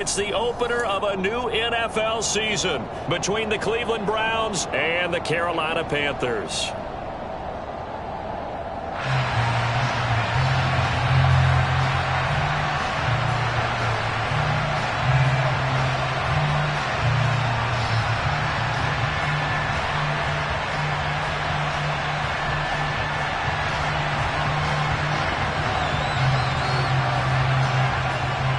It's the opener of a new NFL season between the Cleveland Browns and the Carolina Panthers.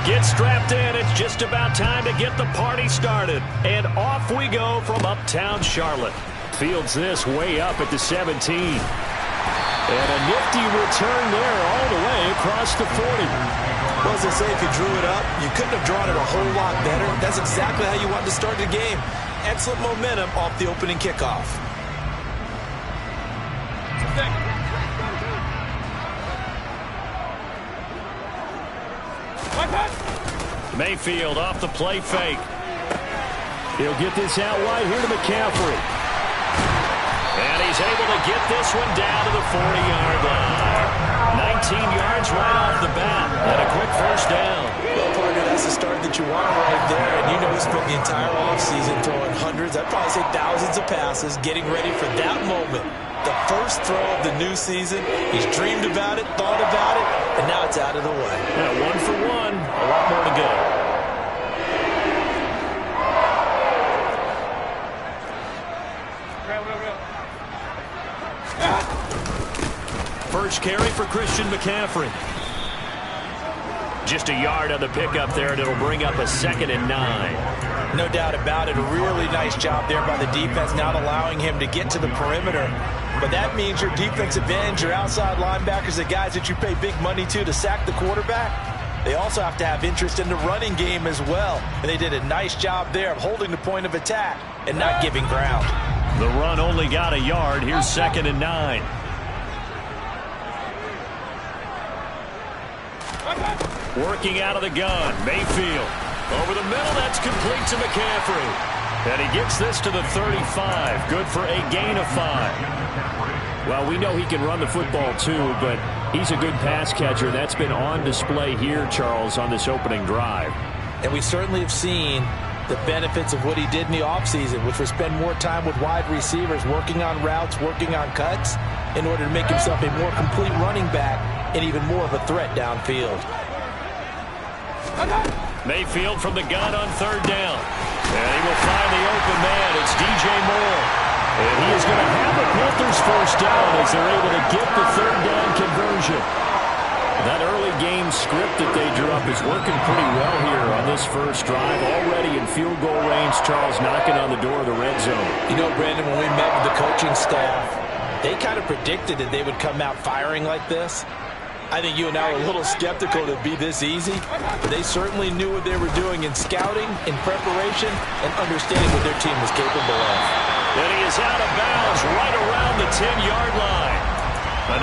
Get strapped in. It's just about time to get the party started. And off we go from uptown Charlotte. Fields this way up at the 17. And a nifty return there all the way across the 40. Well, as I say, if you drew it up, you couldn't have drawn it a whole lot better. That's exactly how you wanted to start the game. Excellent momentum off the opening kickoff. Mayfield off the play fake. He'll get this out wide here to McCaffrey. And he's able to get this one down to the 40-yard line. 19 yards right off the bat. And a quick first down. Well, partner, that's the start that you want right there. And you know he spent the entire offseason throwing hundreds, I'd probably say thousands of passes, getting ready for that moment. The first throw of the new season. He's dreamed about it, thought about it, and now it's out of the way. Yeah, 1 for 1. A lot more to go. First carry for Christian McCaffrey. Just a yard on the pickup there, and it'll bring up a 2nd and 9. No doubt about it. A really nice job there by the defense, not allowing him to get to the perimeter. But that means your defensive ends, your outside linebackers, the guys that you pay big money to sack the quarterback, they also have to have interest in the running game as well. And they did a nice job there of holding the point of attack and not giving ground. The run only got a yard. Here's 2nd and 9. Working out of the gun. Mayfield. Over the middle, that's complete to McCaffrey. And he gets this to the 35. Good for a gain of 5. Well, we know he can run the football too, but he's a good pass catcher. That's been on display here, Charles, on this opening drive. And we certainly have seen the benefits of what he did in the offseason, which was spend more time with wide receivers, working on routes, working on cuts, in order to make himself a more complete running back and even more of a threat downfield. Mayfield from the gun on 3rd down. And he will find the open man. It's DJ Moore. And he is going to have the Panthers first down as they're able to get the 3rd down conversion. That early game script that they drew up is working pretty well here on this first drive. Already in field goal range, Charles knocking on the door of the red zone. You know, Brandon, when we met with the coaching staff, they kind of predicted that they would come out firing like this. I think you and I were a little skeptical to be this easy, but they certainly knew what they were doing in scouting, in preparation, and understanding what their team was capable of. And he is out of bounds right around the 10-yard line.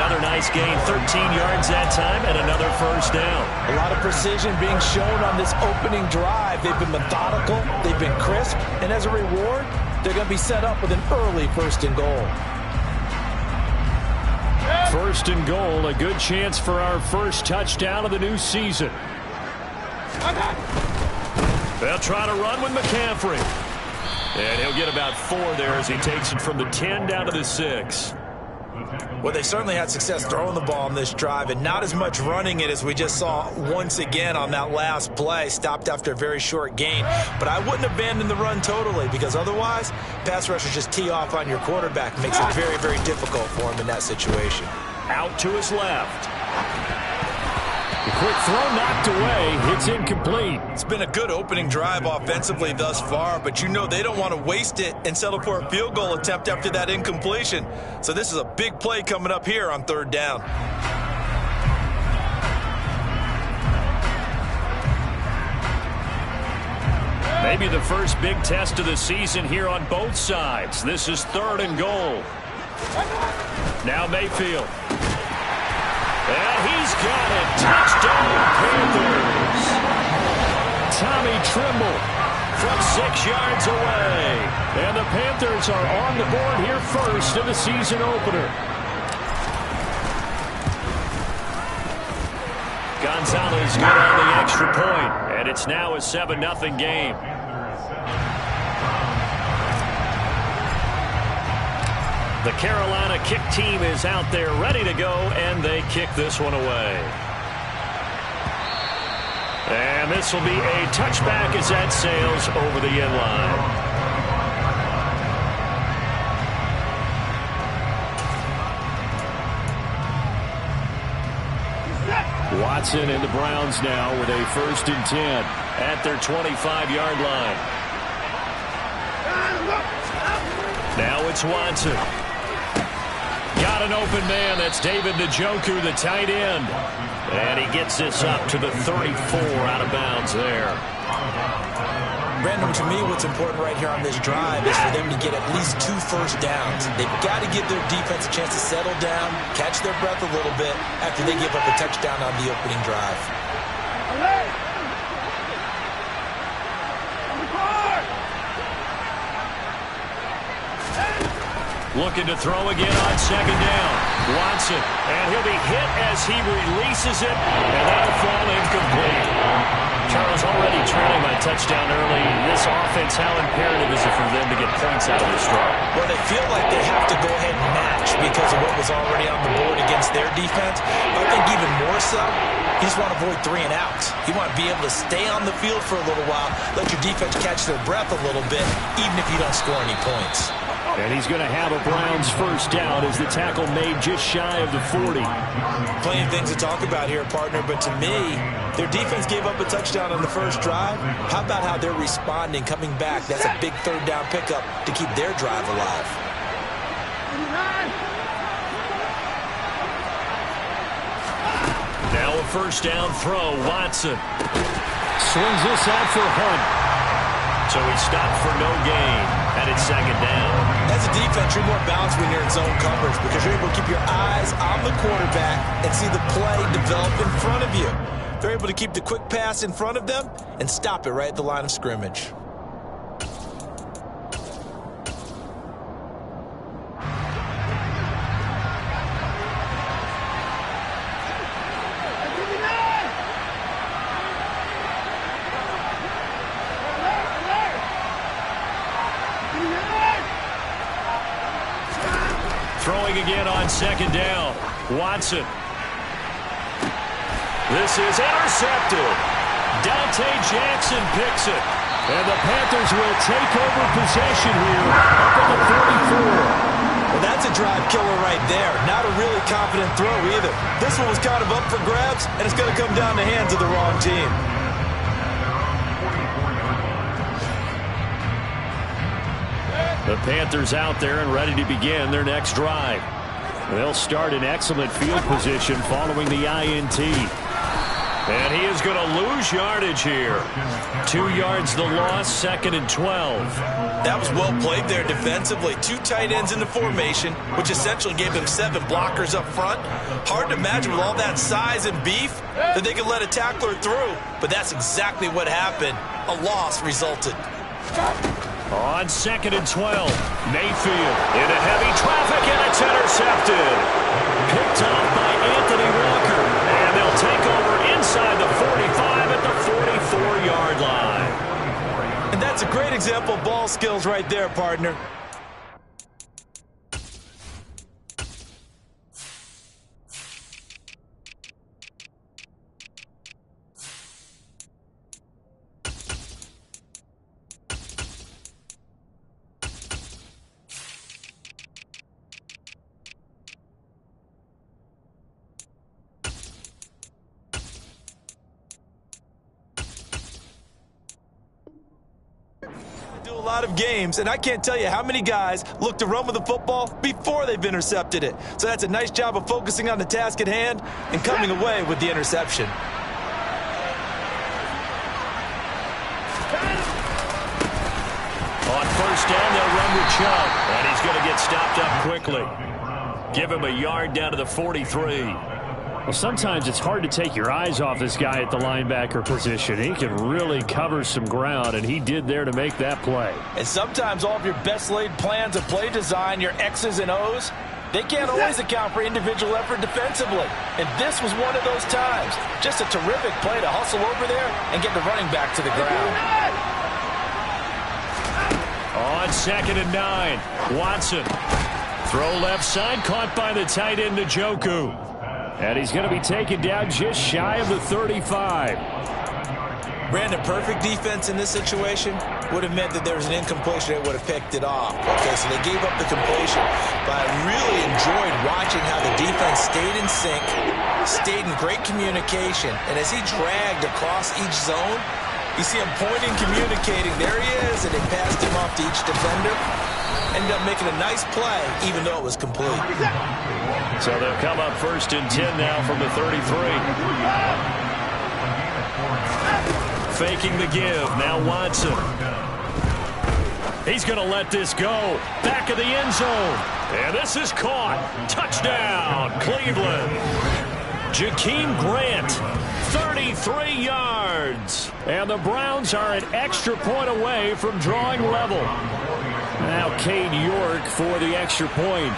Another nice gain, 13 yards that time, and another first down. A lot of precision being shown on this opening drive. They've been methodical, they've been crisp, and as a reward, they're going to be set up with an early 1st and goal. 1st and goal, a good chance for our first touchdown of the new season. They'll try to run with McCaffrey. And he'll get about 4 there as he takes it from the 10 down to the 6. Well, they certainly had success throwing the ball on this drive and not as much running it as we just saw once again on that last play. Stopped after a very short gain. But I wouldn't abandon the run totally, because otherwise, pass rushers just tee off on your quarterback. Makes it very, very difficult for him in that situation. Out to his left. The quick throw knocked away. It's incomplete. It's been a good opening drive offensively thus far, but you know they don't want to waste it and settle for a field goal attempt after that incompletion. So this is a big play coming up here on 3rd down. Maybe the first big test of the season here on both sides. This is 3rd and goal. Now Mayfield. And he's got it. Touchdown, Panthers. Tommy Tremble from 6 yards away. And the Panthers are on the board here first in the season opener. Got Gonzalez good on the extra point, and it's now a 7-0 game. The Carolina kick team is out there ready to go, and they kick this one away. And this will be a touchback as that sails over the end line. Watson and the Browns now with a 1st and 10 at their 25-yard line. Now it's Watson. Got an open man. That's David Njoku, the tight end. And he gets this up to the 34 out of bounds there. Brandon, to me, what's important right here on this drive is for them to get at least 2 first downs. They've got to give their defense a chance to settle down, catch their breath a little bit after they give up a touchdown on the opening drive. Looking to throw again on 2nd down. Watson, and he'll be hit as he releases it, and that'll fall incomplete. Charles, already trailing by touchdown early. This offense, how imperative is it for them to get points out of this drive? Well, they feel like they have to go ahead and match because of what was already on the board against their defense. I think even more so, you just want to avoid 3 and outs. You want to be able to stay on the field for a little while, let your defense catch their breath a little bit, even if you don't score any points. And he's going to have a Browns 1st down as the tackle made just shy of the 40. Plenty of things to talk about here, partner, but to me, their defense gave up a touchdown on the first drive. How about how they're responding, coming back? That's a big 3rd down pickup to keep their drive alive. Now a 1st down throw. Watson swings this out for Hunt. So he stopped for no gain, and it's 2nd down. As a defense, you're more balanced when you're in zone coverage because you're able to keep your eyes on the quarterback and see the play develop in front of you. They're able to keep the quick pass in front of them and stop it right at the line of scrimmage. Throwing again on 2nd down. Watson. This is intercepted. Dante Jackson picks it. And the Panthers will take over possession here up at the 44. Well, that's a drive killer right there. Not a really confident throw either. This one was kind of up for grabs, and it's going to come down the hands of the wrong team. The Panthers out there and ready to begin their next drive. They'll start in excellent field position following the INT. And he is going to lose yardage here. 2 yards the loss, 2nd and 12. That was well played there defensively. 2 tight ends in the formation, which essentially gave them 7 blockers up front. Hard to imagine with all that size and beef that they could let a tackler through. But that's exactly what happened. A loss resulted. On 2nd and 12, Mayfield into heavy traffic, and it's intercepted. Picked off by Anthony Walker, and they'll take over inside the 45 at the 44-yard line. And that's a great example of ball skills right there, partner. A lot of games, and I can't tell you how many guys look to run with the football before they've intercepted it. So that's a nice job of focusing on the task at hand and coming away with the interception. On 1st down, they'll run with Chubb, and he's going to get stopped up quickly. Give him a yard down to the 43. Well, sometimes it's hard to take your eyes off this guy at the linebacker position. He can really cover some ground, and he did there to make that play. And sometimes all of your best laid plans of play design, your X's and O's, They can't always account for individual effort defensively, and this was one of those times. Just a terrific play to hustle over there and get the running back to the ground. On 2nd and 9, Watson. Throw left side, caught by the tight end, Njoku. And he's going to be taken down just shy of the 35. Brandon, perfect defense in this situation would have meant that there was an incompletion that would have picked it off. Okay, so they gave up the completion. But I really enjoyed watching how the defense stayed in sync, stayed in great communication. And as he dragged across each zone, you see him pointing, communicating. There he is, and they passed him off to each defender. Ended up making a nice play, even though it was complete. So they'll come up 1st and 10 now from the 33. Faking the give. Now Watson. He's going to let this go. Back of the end zone. And this is caught. Touchdown, Cleveland. Jakeem Grant, 33 yards. And the Browns are an extra point away from drawing level. Now Cade York for the extra point.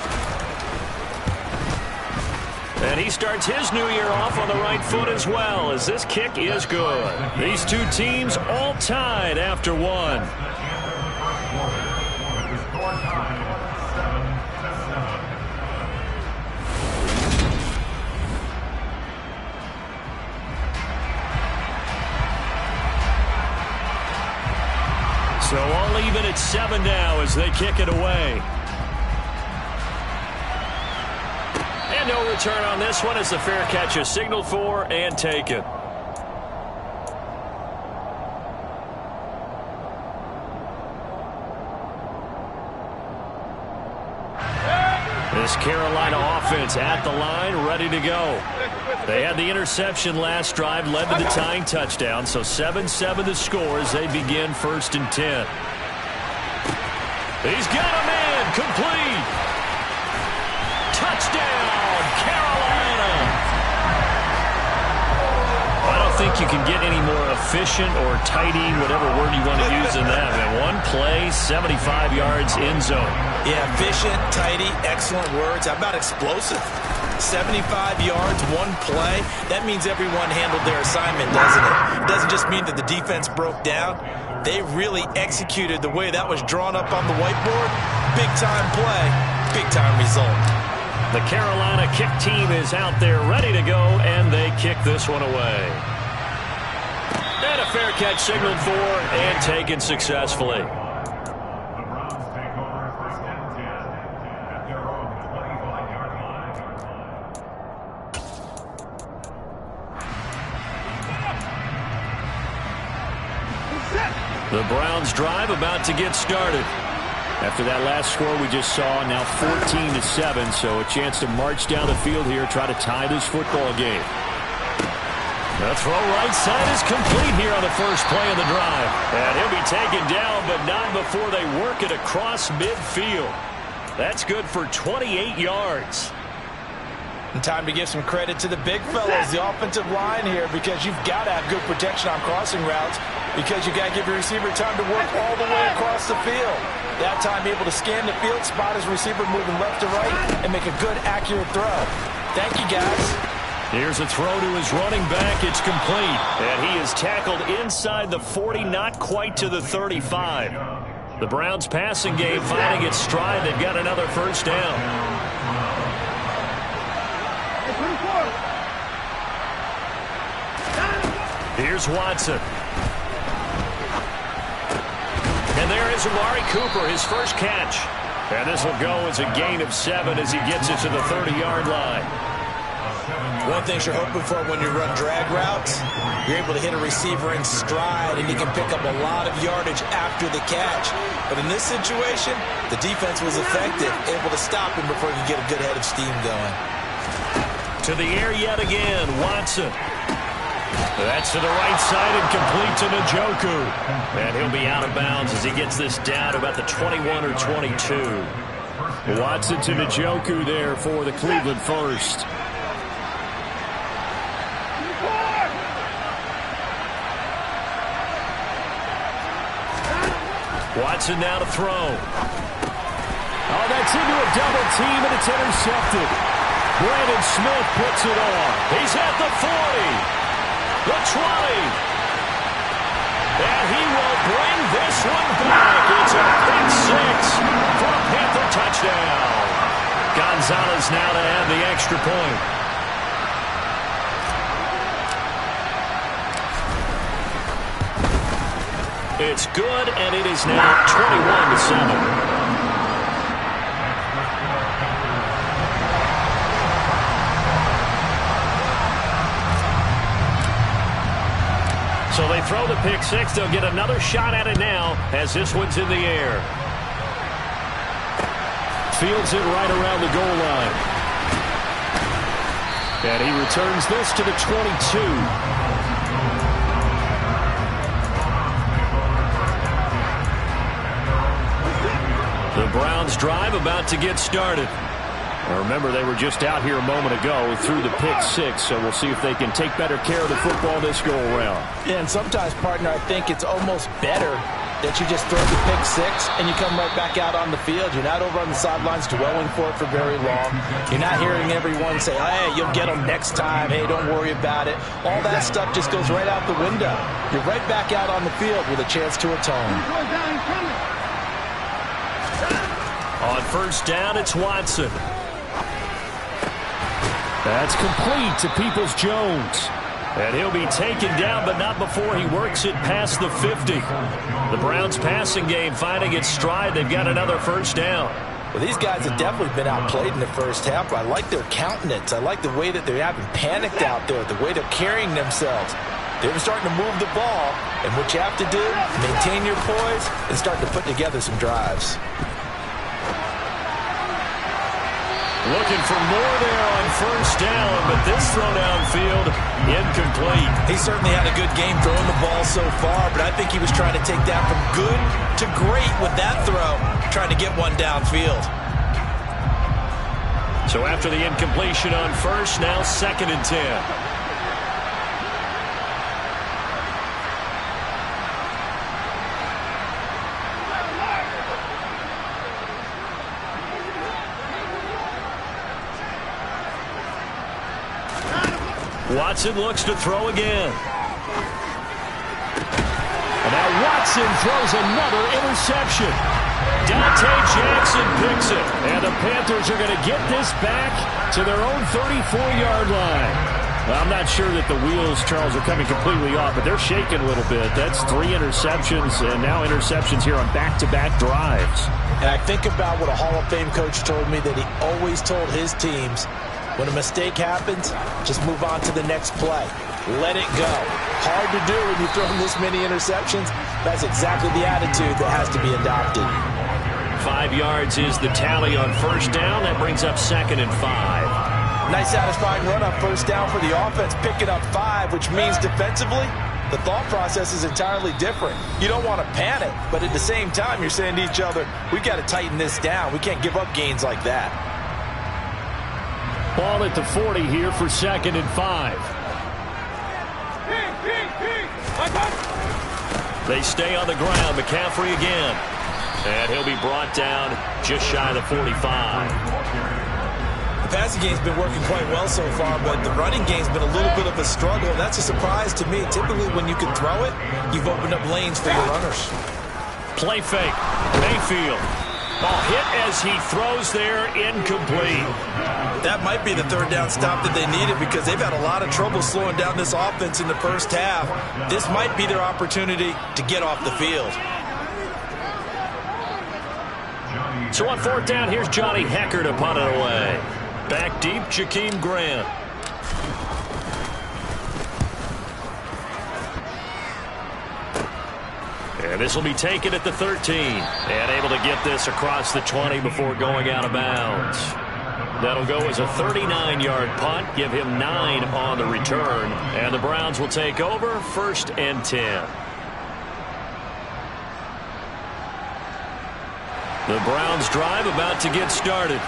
And he starts his new year off on the right foot as well, as this kick is good. These two teams all tied after one. So all even at 7 now as they kick it away. And no return on this one as the fair catch is signaled for and taken. This Carolina offense at the line, ready to go. They had the interception last drive, led to the tying touchdown, so 7-7 the score as they begin 1st and 10. He's got a man, complete. Touchdown, Carolina. I don't think you can get any more efficient or tidy, whatever word you want to use in that. Man, one play, 75 yards, end zone. Yeah, efficient, tidy, excellent words. How about explosive? 75 yards, one play. That means everyone handled their assignment, doesn't it? It doesn't just mean that the defense broke down. They really executed the way that was drawn up on the whiteboard. Big-time play, big-time result. The Carolina kick team is out there ready to go, and they kick this one away. And a fair catch signaled for and taken successfully. The Browns drive about to get started. After that last score we just saw, now 14-7, so a chance to march down the field here, try to tie this football game. The throw right side is complete here on the first play of the drive. And he'll be taken down, but not before they work it across midfield. That's good for 28 yards. And time to give some credit to the big fellas, the offensive line here, because you've got to have good protection on crossing routes, because you've got to give your receiver time to work all the way across the field. That time able to scan the field, spot his receiver moving left to right, and make a good, accurate throw. Thank you, guys. Here's a throw to his running back. It's complete. And he is tackled inside the 40, not quite to the 35. The Browns passing game finding its stride. They've got another first down. Here's Watson. And there is Amari Cooper, his first catch. And this will go as a gain of 7 as he gets it to the 30-yard line. One thing you're hoping for when you run drag routes, you're able to hit a receiver in stride, and you can pick up a lot of yardage after the catch. But in this situation, the defense was effective, able to stop him before he could get a good head of steam going. To the air yet again, Watson. That's to the right side and complete to Njoku. And he'll be out of bounds as he gets this down to about the 21 or 22. Watson to Njoku there for the Cleveland first. Watson now to throw. Oh, that's into a double team, and it's intercepted. Brandon Smith puts it on. He's at the 40, the 20. And he will bring this one back. It's a pick six for a Panther touchdown. Gonzalez now to add the extra point. It's good, and it is now 21-7. So they throw the pick six. They'll get another shot at it now as this one's in the air. Fields it right around the goal line. And he returns this to the 22. The Browns drive about to get started. Now remember, they were just out here a moment ago through the pick six, so we'll see if they can take better care of the football this go-around. Yeah, and sometimes, partner, I think it's almost better that you just throw the pick six and you come right back out on the field. You're not over on the sidelines dwelling for it for very long. You're not hearing everyone say, hey, you'll get them next time. Hey, don't worry about it. All that stuff just goes right out the window. You're right back out on the field with a chance to atone. On first down, it's Watson. That's complete to Peoples-Jones. And he'll be taken down, but not before he works it past the 50. The Browns passing game finding its stride. They've got another first down. Well, these guys have definitely been outplayed in the first half, but I like their countenance. I like the way that they haven't panicked out there, the way they're carrying themselves. They're starting to move the ball, and what you have to do, maintain your poise and start to put together some drives. Looking for more there on first down, but this throw downfield, incomplete. He certainly had a good game throwing the ball so far, but I think he was trying to take that from good to great with that throw, trying to get one downfield. So after the incompletion on first, now 2nd and 10. Watson looks to throw again. And now Watson throws another interception. Dante Jackson picks it. And the Panthers are going to get this back to their own 34-yard line. Well, I'm not sure that the wheels, Charles, are coming completely off, but they're shaking a little bit. That's 3 interceptions, and now interceptions here on back-to-back drives. And I think about what a Hall of Fame coach told me, that he always told his teams, when a mistake happens, just move on to the next play. Let it go. Hard to do when you've thrown this many interceptions. That's exactly the attitude that has to be adopted. 5 yards is the tally on first down. That brings up 2nd and 5. Nice satisfying run on first down for the offense, picking up 5, which means defensively, the thought process is entirely different. You don't want to panic, but at the same time, you're saying to each other, we've got to tighten this down. We can't give up gains like that. Ball at the 40 here for 2nd and 5. They stay on the ground. McCaffrey again. And he'll be brought down just shy of the 45. The passing game's been working quite well so far, but the running game's been a little bit of a struggle. That's a surprise to me. Typically, when you can throw it, you've opened up lanes for your runners. Play fake. Mayfield. Ball hit as he throws there, incomplete. That might be the 3rd down stop that they needed, because they've had a lot of trouble slowing down this offense in the first half. This might be their opportunity to get off the field. So on 4th down, here's Johnny Hekker to punt it away. Back deep, Jakeem Grant. And this will be taken at the 13. And able to get this across the 20 before going out of bounds. That'll go as a 39-yard punt, give him 9 on the return. And the Browns will take over 1st and 10. The Browns drive about to get started.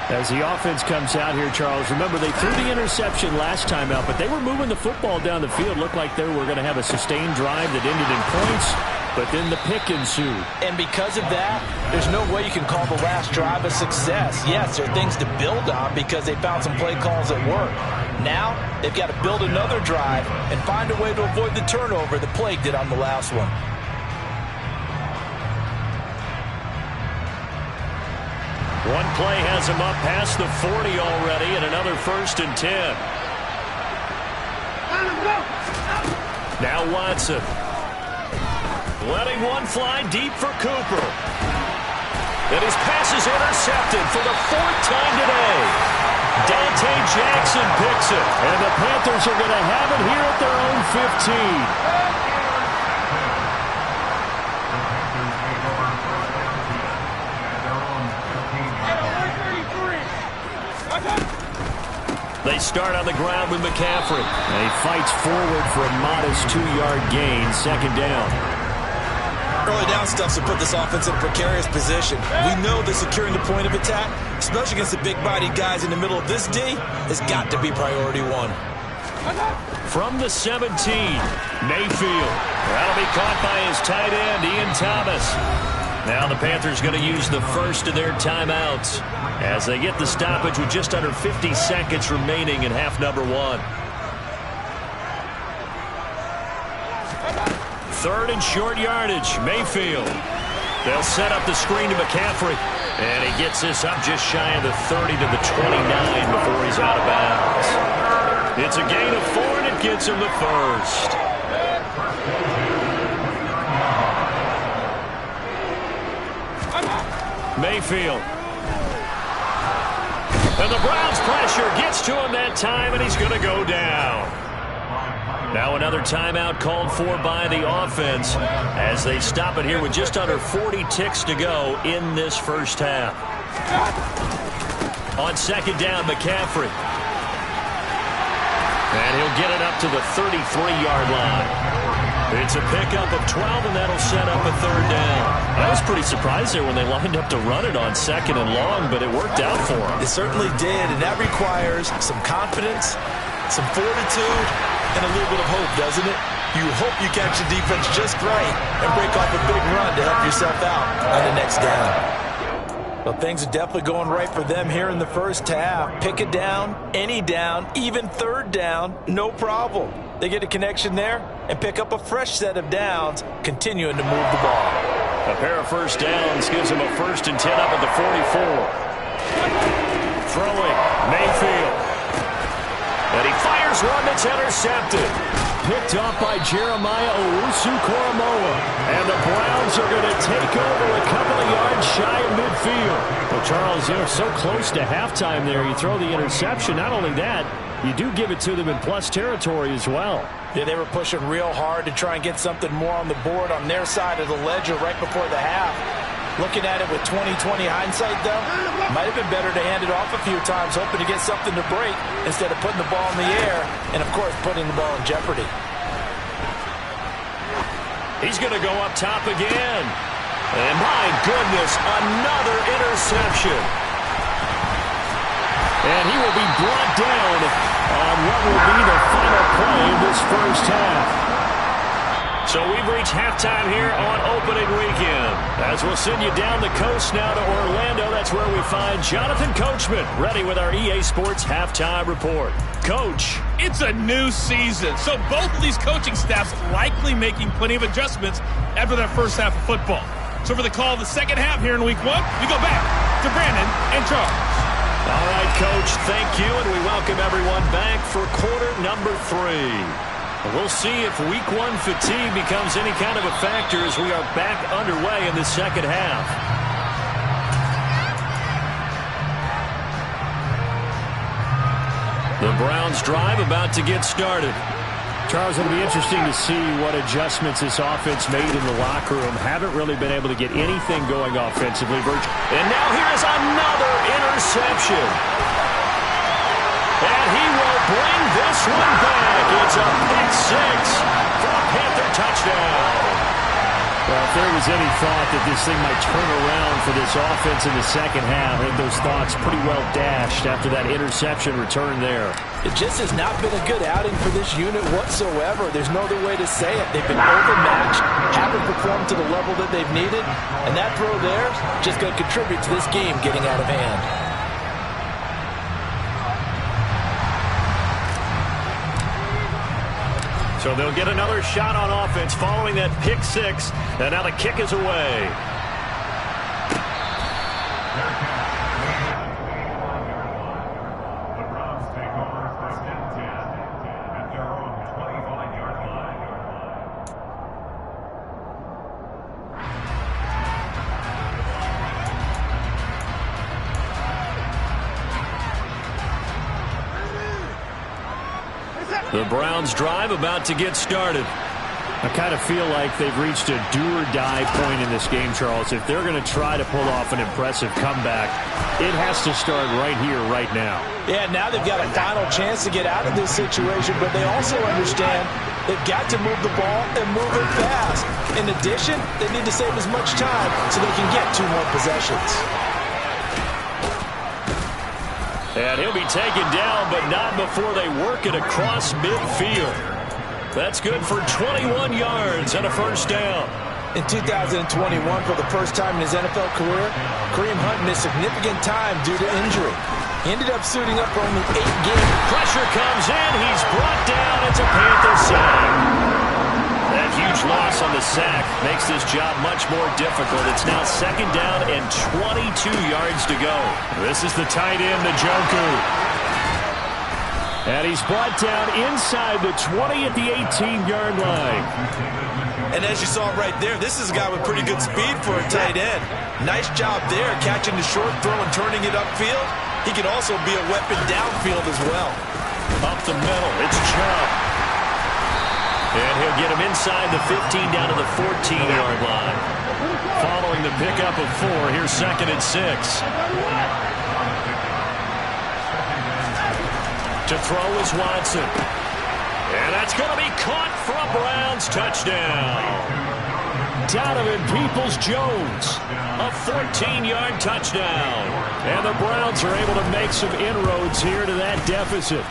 As the offense comes out here, Charles, remember they threw the interception last time out, but they were moving the football down the field. Looked like they were going to have a sustained drive that ended in points. but then the pick ensued. And because of that, there's no way you can call the last drive a success. Yes, there are things to build on because they found some play calls that work. Now, they've got to build another drive and find a way to avoid the turnover the plague did on the last one. One play has him up past the 40 already, and another 1st and 10. Now Watson. Letting one fly deep for Cooper. And his pass is intercepted for the 4th time today. Dante Jackson picks it. And the Panthers are going to have it here at their own 15. They start on the ground with McCaffrey. And he fights forward for a modest 2-yard gain, 2nd down. Early down stuff to put this offense in a precarious position. We know that securing the point of attack, especially against the big-bodied guys in the middle of this D, has got to be priority 1. From the 17, Mayfield. That'll be caught by his tight end, Ian Thomas. Now the Panthers going to use the first of their timeouts as they get the stoppage with just under 50 seconds remaining in half number 1. 3rd and short yardage, Mayfield. They'll set up the screen to McCaffrey. And he gets this up just shy of the 30 to the 29 before he's out of bounds. It's a gain of 4, and it gets him the first. Mayfield. And the Browns' pressure gets to him that time, and he's going to go down. Now another timeout called for by the offense as they stop it here with just under 40 ticks to go in this first half. On 2nd down, McCaffrey. And he'll get it up to the 33-yard line. It's a pickup of 12, and that'll set up a 3rd down. I was pretty surprised there when they lined up to run it on 2nd and long, but it worked out for them. It certainly did, and that requires some confidence, some fortitude, and a little bit of hope, doesn't it? You hope you catch the defense just right and break off a big run to help yourself out on the next down. Well, things are definitely going right for them here in the first half. Pick a down, any down, even 3rd down, no problem. They get a connection there and pick up a fresh set of downs, continuing to move the ball. A pair of 1st downs gives them a 1st and 10 up at the 44. Throwing, Mayfield. And he fires one that's intercepted. Picked off by Jeremiah Owusu-Koramoah. And the Browns are going to take over a couple of yards shy of midfield. Well, Charles, you know, so close to halftime there. You throw the interception. Not only that, you do give it to them in plus territory as well. Yeah, they were pushing real hard to try and get something more on the board on their side of the ledger right before the half. Looking at it with 20/20 hindsight, though, might have been better to hand it off a few times, hoping to get something to break instead of putting the ball in the air and, of course, putting the ball in jeopardy. He's going to go up top again. And, my goodness, another interception. And he will be brought down on what will be the final play of this first half. So we've reached halftime here on opening weekend. As we'll send you down the coast now to Orlando, that's where we find Jonathan Coachman, ready with our EA Sports Halftime Report. Coach. It's a new season, so both of these coaching staffs likely making plenty of adjustments after their first half of football. So for the call of the second half here in Week 1, we go back to Brandon and Charles. All right, Coach, thank you, and we welcome everyone back for quarter number 3. We'll see if Week 1 fatigue becomes any kind of a factor as we are back underway in the second half. The Browns drive about to get started. Charles, it'll be interesting to see what adjustments this offense made in the locker room. Haven't really been able to get anything going offensively. And now here's another interception. And he will bring this one back. It's a pick 6 for a Panther touchdown. Well, if there was any thought that this thing might turn around for this offense in the second half, I think those thoughts pretty well dashed after that interception return there. It just has not been a good outing for this unit whatsoever. There's no other way to say it. They've been overmatched, haven't performed to the level that they've needed, and that throw there is just going to contribute to this game getting out of hand. So they'll get another shot on offense following that pick six. And now the kick is away. The Browns take over first and 10 at their own 25-yard line. The Browns drive about to get started. I kind of feel like they've reached a do-or-die point in this game, Charles. If they're going to try to pull off an impressive comeback, it has to start right here, right now. Yeah, now they've got a final chance to get out of this situation, but they also understand they've got to move the ball and move it fast. In addition, they need to save as much time so they can get 2 more possessions. And he'll be taken down, but not before they work it across midfield. That's good for 21 yards and a first down. In 2021, for the first time in his NFL career, Kareem Hunt missed significant time due to injury. He ended up suiting up for only 8 games. Pressure comes in. He's brought down. It's a Panther sack. That huge loss on the sack makes this job much more difficult. It's now second down and 22 yards to go. This is the tight end, Njoku. And he's brought down inside the 20 at the 18-yard line. And as you saw right there, this is a guy with pretty good speed for a tight end. Nice job there, catching the short throw and turning it upfield. He can also be a weapon downfield as well. Up the middle, it's Chubb. And he'll get him inside the 15 down to the 14-yard line. Following the pickup of 4, here's second and 6. To throw is Watson. And that's going to be caught for a Browns touchdown. Donovan Peoples-Jones, a 14-yard touchdown. And the Browns are able to make some inroads here to that deficit.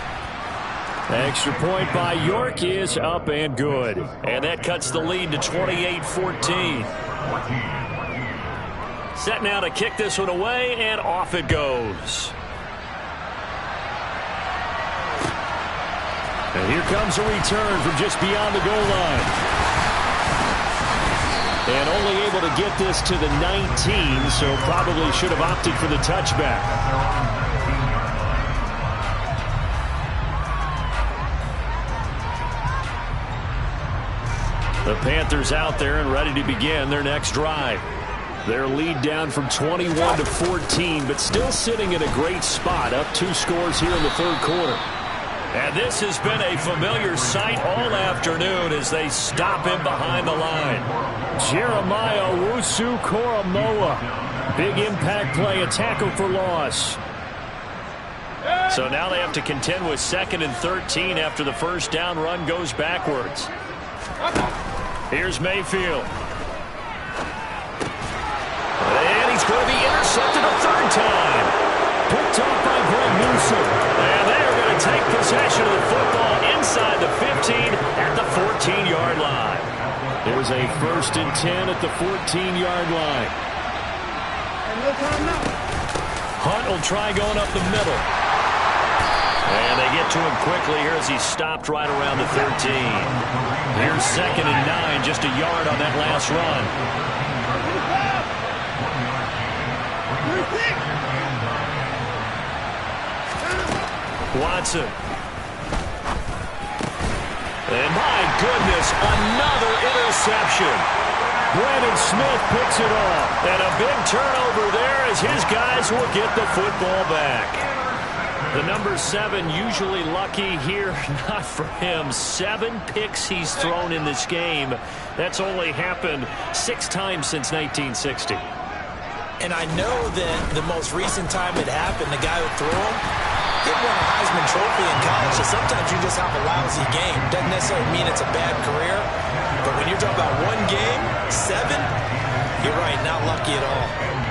Extra point by York is up and good. And that cuts the lead to 28-14. Set now to kick this one away, and off it goes. And here comes a return from just beyond the goal line. And only able to get this to the 19, so probably should have opted for the touchback. The Panthers out there and ready to begin their next drive. Their lead down from 21 to 14, but still sitting in a great spot, up 2 scores here in the third quarter. And this has been a familiar sight all afternoon as they stop him behind the line. Jeremiah Owusu-Koramoah. Big impact play, a tackle for loss. So now they have to contend with 2nd and 13 after the first down run goes backwards. Here's Mayfield. And he's going to be intercepted a 3rd time. Picked off by Greg Newsome. And they are going to take possession of the football inside the 15 at the 14-yard line. There's a 1st and 10 at the 14-yard line. Hunt will try going up the middle. And they get to him quickly here as he stopped right around the 13. Here's 2nd and 9, just a yard on that last run. Watson. And my goodness, another interception. Brandon Smith picks it off. And a big turnover there as his guys will get the football back. The number 7 usually lucky here, not for him. 7 picks he's thrown in this game. That's only happened 6 times since 1960. And I know that the most recent time it happened, the guy who threw him, he won a Heisman Trophy in college, so sometimes you just have a lousy game. Doesn't necessarily mean it's a bad career. But when you're talking about one game, 7, you're right, not lucky at all.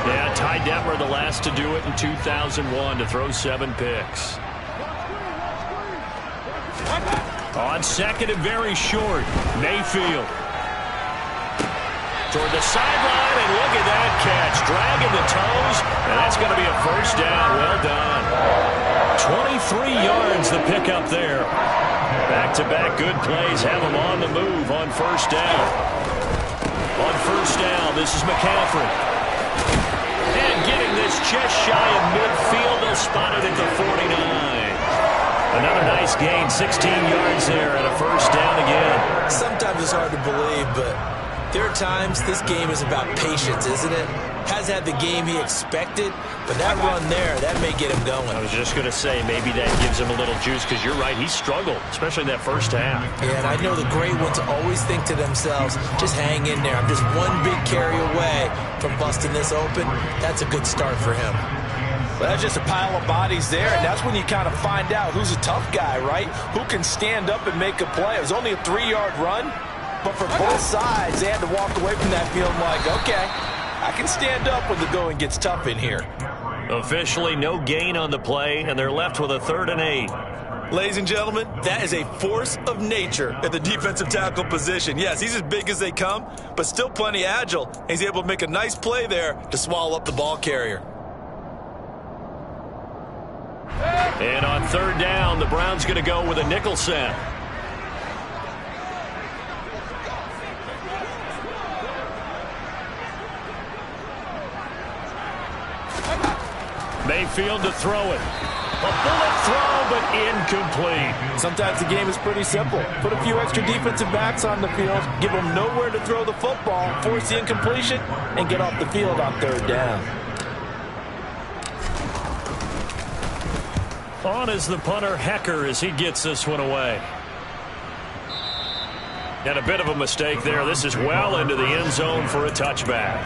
Yeah, Ty Detmer the last to do it in 2001 to throw 7 picks. On second and very short, Mayfield. Toward the sideline, and look at that catch. Dragging the toes, and that's going to be a first down. Well done. 23 yards the pickup there. Back-to-back good plays have them on the move on first down. On first down, this is McCaffrey. And getting this just shy of midfield, they'll spot it at the 49. Another nice gain, 16 yards there, and a first down again. Sometimes it's hard to believe, but there are times this game is about patience, isn't it? Has had the game he expected, but that run there, that may get him going. I was just going to say, maybe that gives him a little juice, because you're right, he struggled, especially in that first half. Yeah, and I know the great ones always think to themselves, just hang in there. I'm just one big carry away from busting this open. That's a good start for him. Well, that's just a pile of bodies there, and that's when you kind of find out who's a tough guy, right? Who can stand up and make a play. It was only a 3-yard run, but for both sides, they had to walk away from that feeling like, okay, I can stand up when the going gets tough in here. Officially no gain on the play, and they're left with a 3rd and 8. Ladies and gentlemen, that is a force of nature at the defensive tackle position. Yes, he's as big as they come, but still plenty agile. He's able to make a nice play there to swallow up the ball carrier. And on 3rd down, the Browns going to go with a nickel set. Mayfield to throw it. A bullet throw, but incomplete. Sometimes the game is pretty simple. Put a few extra defensive backs on the field, give them nowhere to throw the football, force the incompletion, and get off the field on 3rd down. On is the punter, Hecker, as he gets this one away. And a bit of a mistake there. This is well into the end zone for a touchback.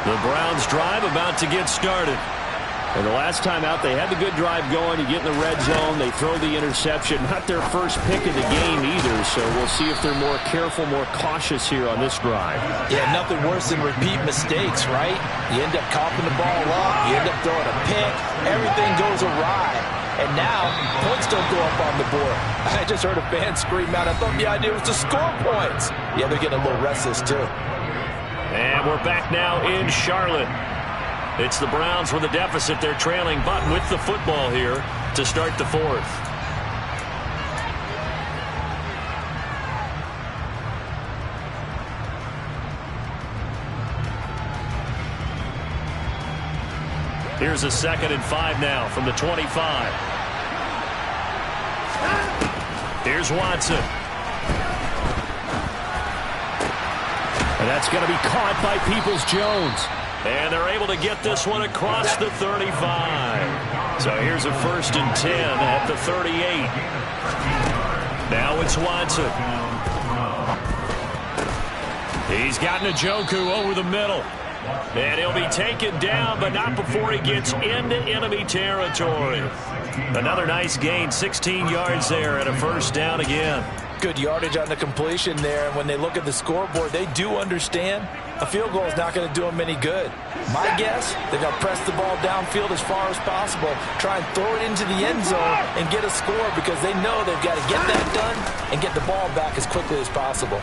The Browns drive about to get started. And the last time out, they had the good drive going. You get in the red zone, they throw the interception. Not their first pick of the game either, so we'll see if they're more careful, more cautious here on this drive. Yeah, nothing worse than repeat mistakes, right? You end up coughing the ball up, you end up throwing a pick, everything goes awry. And now, points don't go up on the board. I just heard a fan scream out, I thought the idea was to score points. Yeah, they're getting a little restless too. And we're back now in Charlotte. It's the Browns with a deficit. They're trailing, but with the football here to start the 4th. Here's a 2nd and 5 now from the 25. Here's Watson. And that's going to be caught by Peoples-Jones. And they're able to get this one across the 35. So here's a 1st and 10 at the 38. Now it's Watson. He's got Njoku over the middle. And he'll be taken down, but not before he gets into enemy territory. Another nice gain, 16 yards there, and a 1st down again. Good yardage on the completion there, and when they look at the scoreboard, they do understand a field goal is not going to do them any good. My guess, they're going to press the ball downfield as far as possible, try and throw it into the end zone and get a score because they know they've got to get that done and get the ball back as quickly as possible.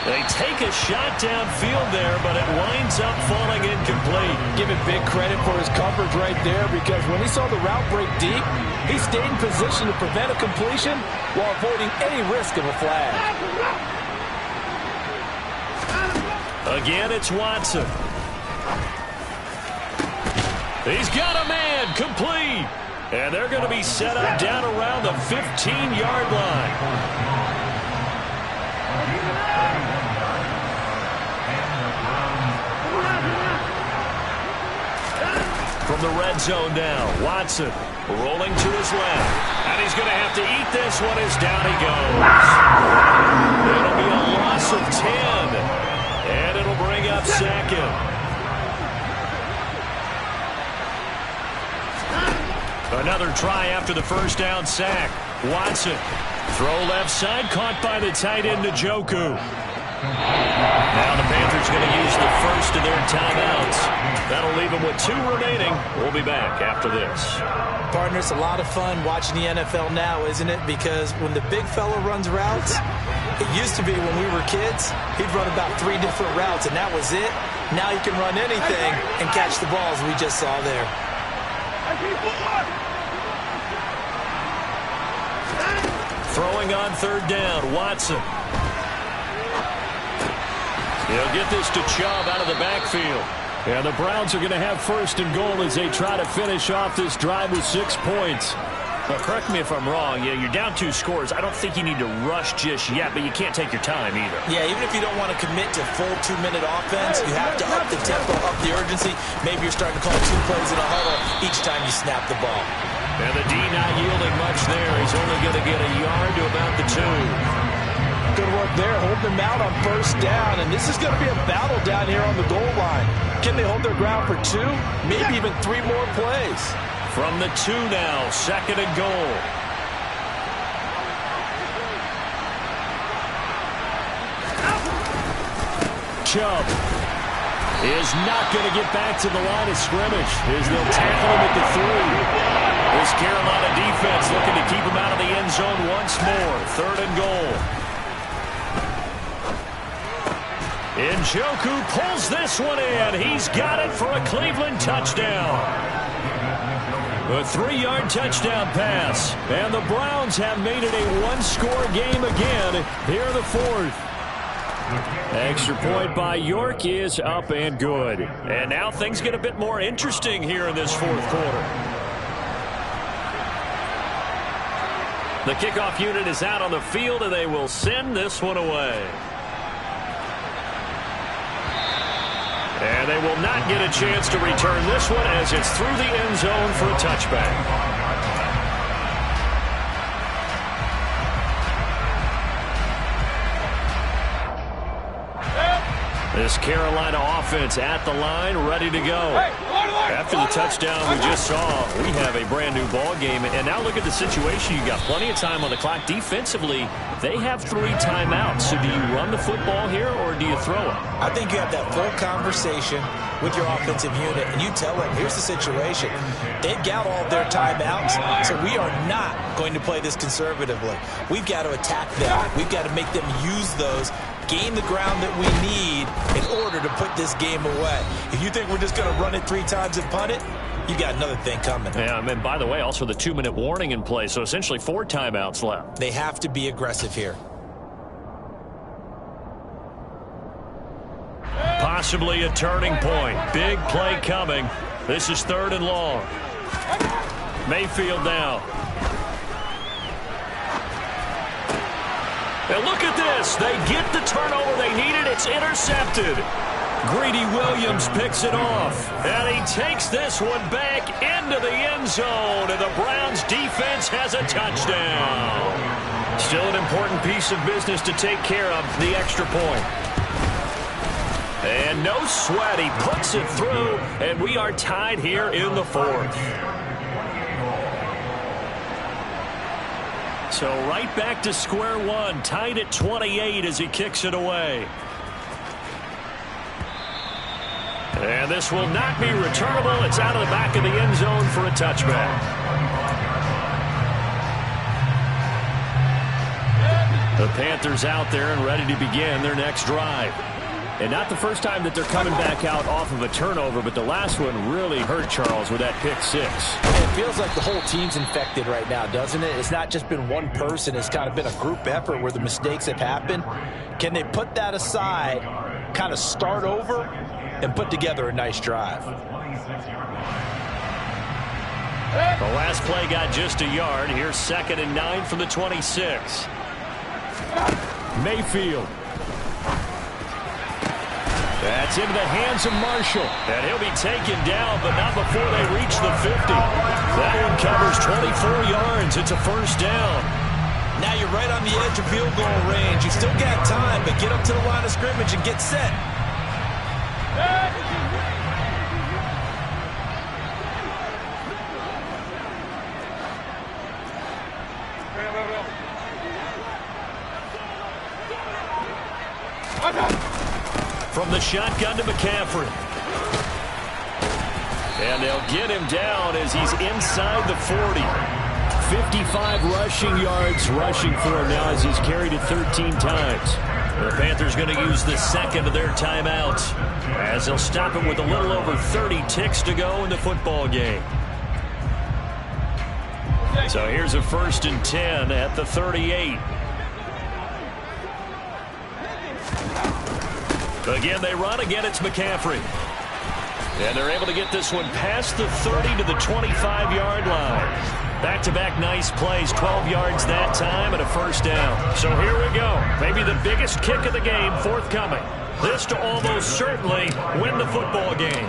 They take a shot downfield there, but it winds up falling incomplete. Give him big credit for his coverage right there because when he saw the route break deep, he stayed in position to prevent a completion while avoiding any risk of a flag. Again, it's Watson. He's got a man, complete. And they're going to be set up down around the 15-yard line. From the red zone now, Watson rolling to his left. And he's going to have to eat this one as down he goes. It'll be a loss of 10. left second. Another try after the first down sack. Watson. Throw left side, caught by the tight end, Njoku. Now the Panthers going to use the first of their timeouts. That'll leave them with 2 remaining. We'll be back after this. Partner, it's a lot of fun watching the NFL now, isn't it? Because when the big fella runs routes, it used to be when we were kids, he'd run about 3 different routes, and that was it. Now he can run anything and catch the balls we just saw there. Throwing on third down, Watson. He'll get this to Chubb out of the backfield. And the Browns are going to have first and goal as they try to finish off this drive with 6 points. Well, correct me if I'm wrong. Yeah, you're down 2 scores. I don't think you need to rush just yet, but you can't take your time either. Yeah, even if you don't want to commit to full 2-minute offense, you have to up the tempo, up the urgency. Maybe you're starting to call 2 plays in a huddle each time you snap the ball. And the D not yielding much there. He's only going to get a yard to about the 2. Good work there, holding them out on first down. And this is going to be a battle down here on the goal line. Can they hold their ground for 2? Maybe even 3 more plays. From the 2 now, second and goal. Chubb is not going to get back to the line of scrimmage as they'll tackle him at the 3. This Carolina defense looking to keep him out of the end zone once more. Third and goal. Njoku pulls this one in. He's got it for a Cleveland touchdown. A 3-yard touchdown pass. And the Browns have made it a 1-score game again here in the 4th. Extra point by York is up and good. And now things get a bit more interesting here in this 4th quarter. The kickoff unit is out on the field, and they will send this one away. And they will not get a chance to return this one as it's through the end zone for a touchback. This Carolina offense at the line, ready to go. After the touchdown we just saw, we have a brand new ball game. And now look at the situation. You got plenty of time on the clock. Defensively, they have 3 timeouts. So do you run the football here or do you throw it? I think you have that full conversation with your offensive unit, and you tell them, here's the situation. They've got all of their timeouts, so we are not going to play this conservatively. We've got to attack them. We've got to make them use those, gain the ground that we need in order to put this game away. If you think we're just going to run it 3 times and punt it, you got another thing coming. Yeah, and by the way, also the 2-minute warning in play, so essentially 4 timeouts left. They have to be aggressive here. Possibly a turning point. Big play coming. This is 3rd and long. Mayfield now. And look at this. They get the turnover they needed. It's intercepted. Greedy Williams picks it off. And he takes this one back into the end zone. And the Browns defense has a touchdown. Still an important piece of business to take care of, the extra point. And no sweat. He puts it through. And we are tied here in the 4th. So right back to square one, tied at 28 as he kicks it away. And this will not be returnable. It's out of the back of the end zone for a touchback. The Panthers out there and ready to begin their next drive. And not the first time that they're coming back out off of a turnover, but the last one really hurt Charles with that pick 6. It feels like the whole team's infected right now, doesn't it? It's not just been one person. It's kind of been a group effort where the mistakes have happened. Can they put that aside, kind of start over, and put together a nice drive? The last play got just a yard. Here's 2nd and 9 from the 26. Mayfield. That's into the hands of Marshall. And he'll be taken down, but not before they reach the 50. That one covers 24 yards. It's a first down. Now you're right on the edge of field goal range. You still got time, but get up to the line of scrimmage and get set. from the shotgun to McCaffrey. And they'll get him down as he's inside the 40. 55 rushing yards rushing for him now as he's carried it 13 times. The Panthers going to use the second of their timeout as they'll stop him with a little over 30 ticks to go in the football game. So here's a 1st and 10 at the 38. Again, they run. Again, it's McCaffrey. And they're able to get this one past the 30 to the 25-yard line. Back-to-back nice plays, 12 yards that time and a 1st down. So here we go. Maybe the biggest kick of the game forthcoming. This to almost certainly win the football game.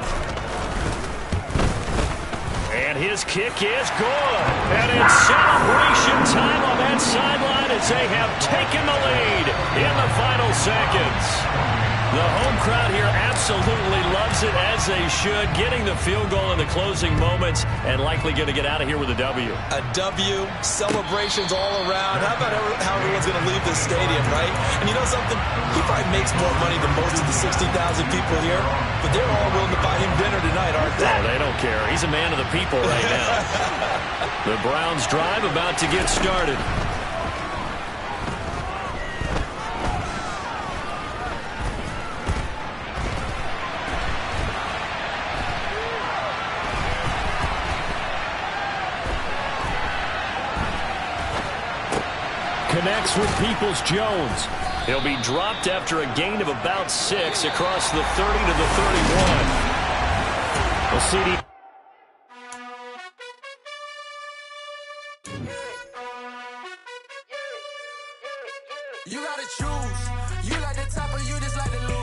And his kick is good. And it's celebration time on that sideline as they have taken the lead in the final seconds. The home crowd here absolutely loves it, as they should, getting the field goal in the closing moments and likely going to get out of here with a W. A W, celebrations all around. How about how everyone's going to leave this stadium, right? And you know something? He probably makes more money than most of the 60,000 people here, but they're all willing to buy him dinner tonight, aren't they? Oh, they don't care. He's a man of the people right now. The Browns drive about to get started. Connects with Peoples-Jones. He'll be dropped after a gain of about 6 across the 30 to the 31. We'll see the... You gotta choose. You like the top or you just like the loose.